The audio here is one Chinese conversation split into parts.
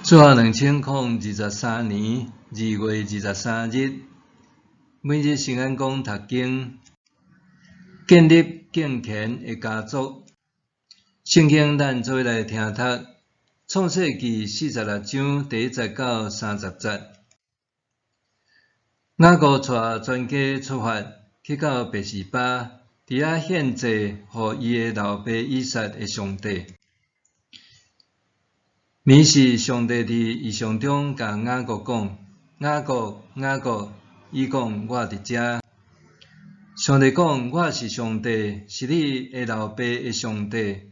主后2023年2月23日，每日圣安宫读经，建立敬虔的家族。圣经咱做来听读，创世纪46章第1节到30节。雅各带全家出发，去到别是巴，伫遐献祭，予伊的老爸以撒的上帝。明是上帝伫异象中甲雅各讲：“雅各，雅各，伊讲我伫遮。”上帝讲：“我是上帝，是你的老爸的上帝。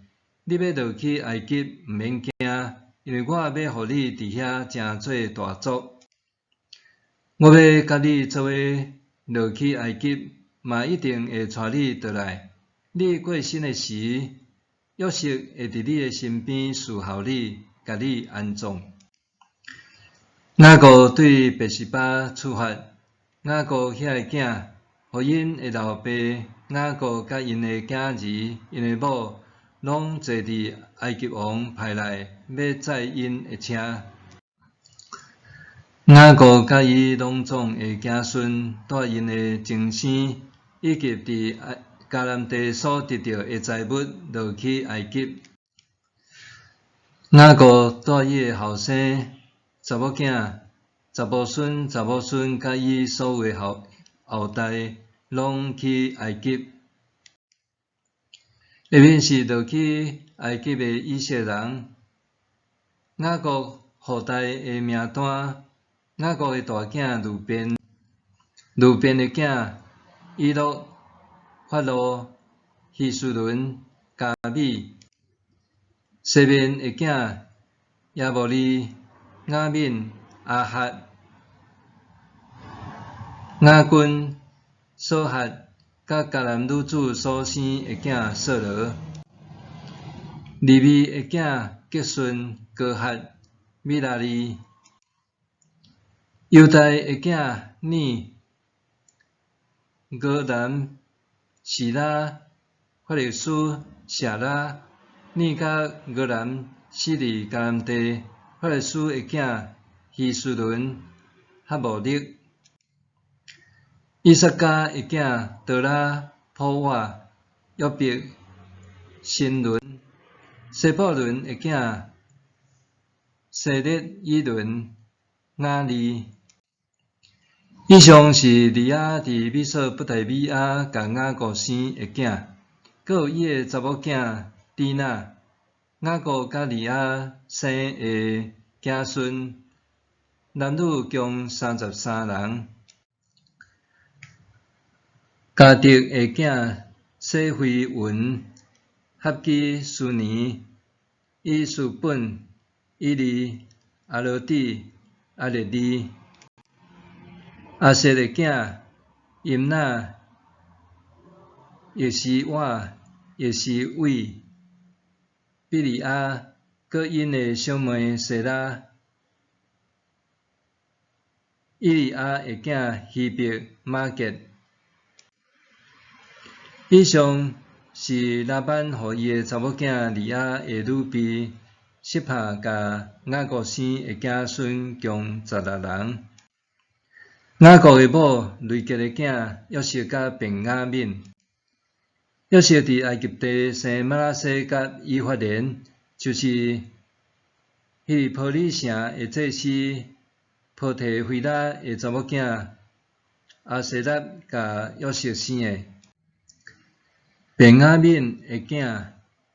你要落去埃及，毋免惊，因为我要互你伫遐成做大族。我要甲你做伙落去埃及，嘛一定会带你倒来。你过身的时，约瑟会伫你的身边侍候你。”甲你安葬。雅各对别是巴出发，雅各遐个囝，互因的老爸雅各甲因的囝儿、因的某，拢坐伫埃及王派来要载因的车。雅各甲伊拢总的子孙，带因的前生，以及伫迦南地所得到的财物，落去埃及。雅各带伊的后生、查某囝、查某孙、查某孙，甲伊所有的后代，拢去埃及。下面是落去埃及的以色列人。雅各后代的名单：雅各的大囝路边，路边的囝以诺、法罗、希斯伦、加米。西面的囝亚伯利、雅敏、阿哈、雅君、所哈，甲迦南女子所生的囝扫罗。利未的囝结顺、哥哈、米拉利。犹大的囝尼、哥南、示拉、法勒斯、舍拉。尼甲俄南死伫迦南地，法勒斯的囝希斯伦、哈摩勒。以撒加的囝德拉、普瓦、约伯、辛伦。西布伦的囝西列、以伦、雅利。以上是利亚伫美索不达米亚甲雅各生的囝，佮有伊的查某囝。蒂娜、雅各甲利亚生的子孙，男女共33人。迦得的囝谢非云、哈基苏尼、以斯本、以利、阿罗底、阿列利。阿瑟的囝임나、耶西瓦、耶西伟。比利亚，佮因的小妹谢拉。以利亚的囝希伯、马吉。以上是拉班予伊的查某囝利亚的女婢，悉帕甲雅各生的子孙共16人。雅各的某雷吉的囝约瑟甲便雅悯。约瑟伫埃及地生马拉西甲以法莲，就是迄波利城的祭司波提菲拉的查某囝阿瑟拉甲约瑟生的。便雅悯的囝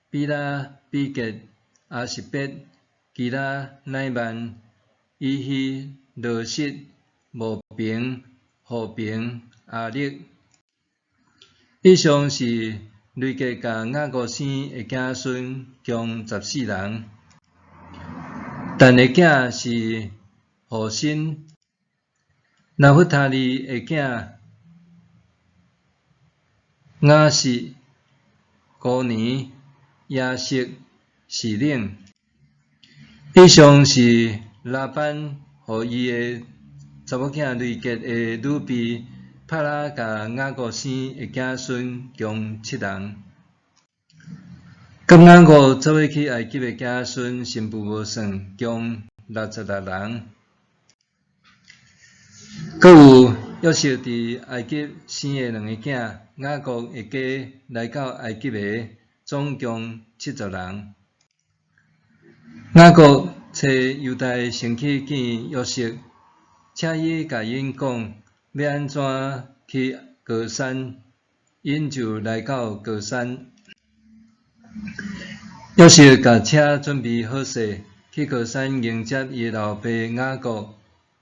比拉、比吉、阿什别、基拉、乃曼、以希、罗瑟、无平、和平、阿勒。以上是雷吉甲雅各生的子孙共14人。但的囝是何辛、拿弗他利的囝雅什、古尼、亚瑟、示冷。以上是拉班予伊的查某囝雷吉的女婢。帕拉甲雅各生的子孙共7人。甲雅各做伙去埃及的子孙，新妇无算，共66人。阁有约瑟伫埃及生的2个囝，雅各一家来到埃及的，总共70人。雅各找犹大先去见约瑟，请伊甲因讲要安怎去高山，因就来到高山。约瑟甲车准备好势，去高山迎接伊老爸雅各。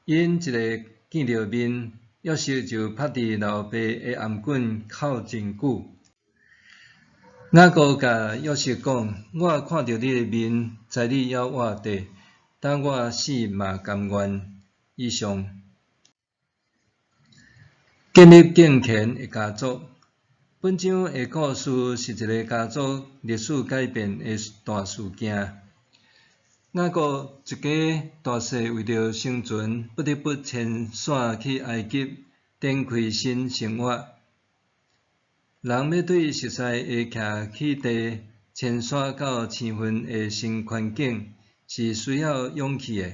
因一个见着面，约瑟就趴伫老爸的颔棍哭真久。雅各甲约瑟讲：“我看着你的面，知你要活地，等我死嘛甘愿。”以上建立敬虔的家族。本章的故事是一个家族历史改变的大事件。雅各一家大细为着生存，不得不迁徙去埃及，展开新生活。人要对熟悉的徛起地迁徙到生分的新环境，是需要勇气的。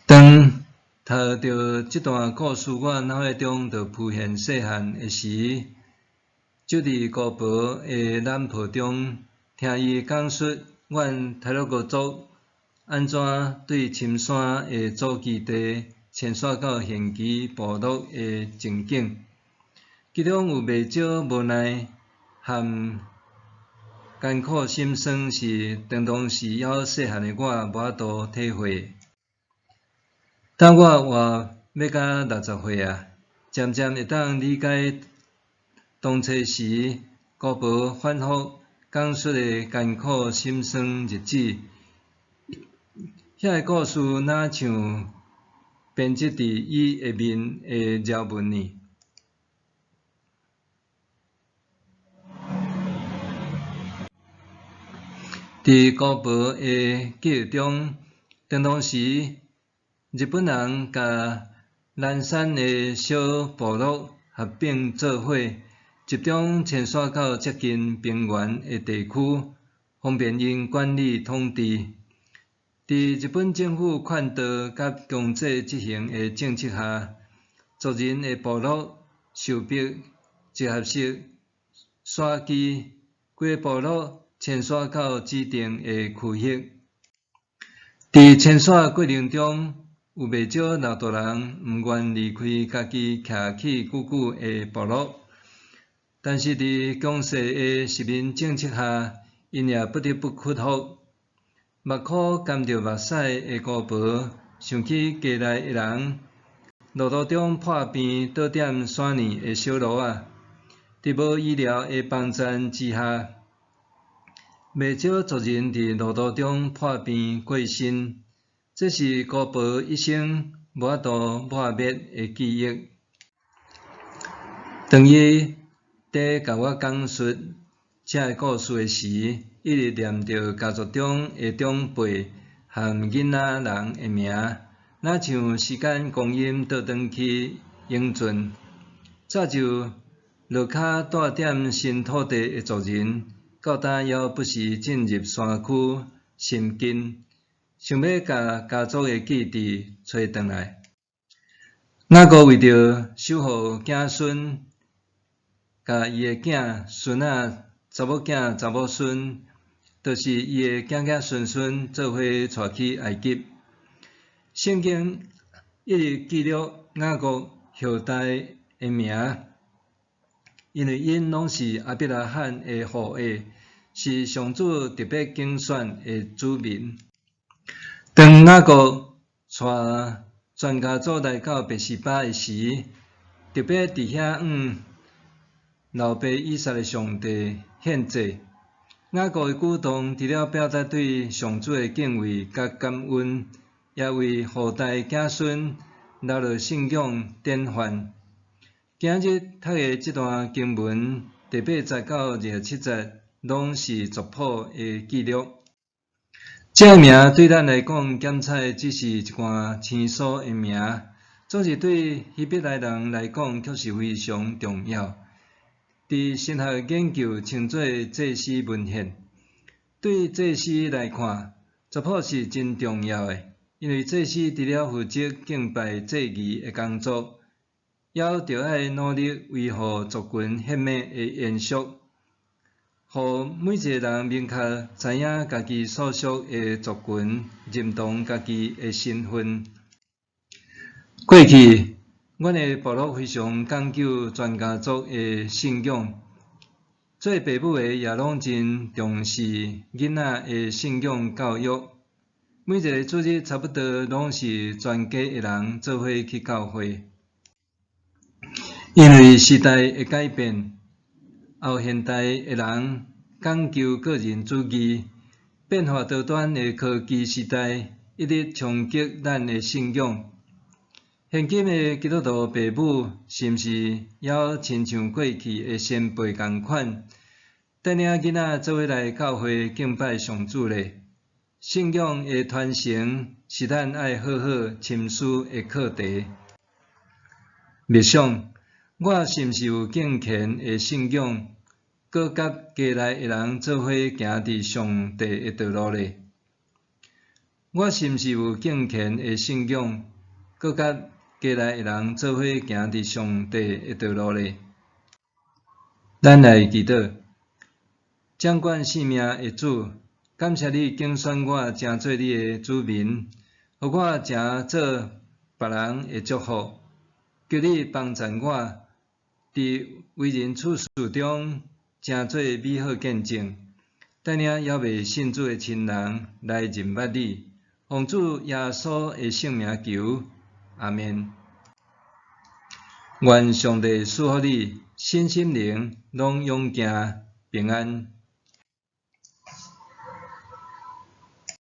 当读到这段故事，我脑海中就浮现细汉的时，就伫姑婆的懒铺中，听伊讲述阮泰鲁格族安怎对深山的祖基地迁徙到现期部落的情景，其中有袂少无奈和艰苦心酸，是当时还细汉的我无法度体会。当我活要到60岁啊，渐渐会当理解当初时姑婆反复讲述的艰苦心酸日子，遐个故事哪像编织伫伊下面的条文呢？伫姑婆的记忆中，当时日本人甲南山的小部落合并做伙，集中迁徙到接近平原的地区，方便因管理统治。伫日本政府劝导甲强制执行的政策下，族人的部落受迫集合式徙居，规个部落迁徙到指定的区域。伫迁徙过程中，有袂少老大人毋愿离开家己徛起久久的部落，但是伫强势的殖民政策下，因也不得不屈服。目眶含着目屎的姑婆，想起家内的人，路途中破病倒踮山巖的小路仔，伫无医疗的帮衬之下，袂少族人伫路途中破病过身。这是姑婆一生无法度抹灭的记忆。当伊伫甲我讲述这个故事的时，一直念着家族中的长辈和囡仔人的名，哪像时间光阴倒转去永存。早就落脚住踮新土地的族人，到今还不时进入山区寻根。想要甲家族的记忆找回来，雅各为着守护子孙，甲伊的囝孙仔、查某囝、查某孙，就是伊的子孙孙，做伙带去埃及。圣经一直记录雅各后代的名，因为因拢是亚伯拉罕的后裔，是上主特别拣选的子民。当雅各带全家族来到别是巴的时，特别伫遐向老爸以撒的上帝献祭。雅各的举动除了表达对上主的敬畏甲感恩，也为后代子孙留落信仰典范。今日读的这段经文，第8节到27节，拢是族谱的记录。这个名对咱来讲，检采只是一寡生疏的名，总是对希伯来人来讲，却是非常重要。伫神学研究称作祭司文献。对祭司来看，族谱是真重要的，因为这是除了负责敬拜祭仪的工作，也着爱努力维护族群血脉的延续，互每一个人明确知影家己所属的族群，认同家己的身份。过去，阮的部落非常讲究全家族的信仰。做父母的也拢真重视囡仔的信仰教育，每一个主日差不多拢是全家的人做伙去教会。因为时代会改变，后现代的人讲究个人主义，变化多端的科技时代一直冲击咱的信仰。现今的基督徒父母是毋是也亲像过去的先辈共款？带领囡仔做伙来教会敬拜上主咧，信仰的传承是咱爱好好深思的课题。默想，我是毋是有敬虔的信仰，佮甲家内的人做伙行伫上帝的道路咧？我是毋是有敬虔的信仰，佮甲家内的人做伙行伫上帝的道路咧？咱来祈祷。掌管生命的主，感谢你拣选我成做你的子民，互我成做别人的祝福。求你帮助我，伫为人处事中成做美好见证，带领还未信主的亲人来认捌你。奉主耶稣的圣名求，阿们。愿上帝赐福你身心灵拢永行平安。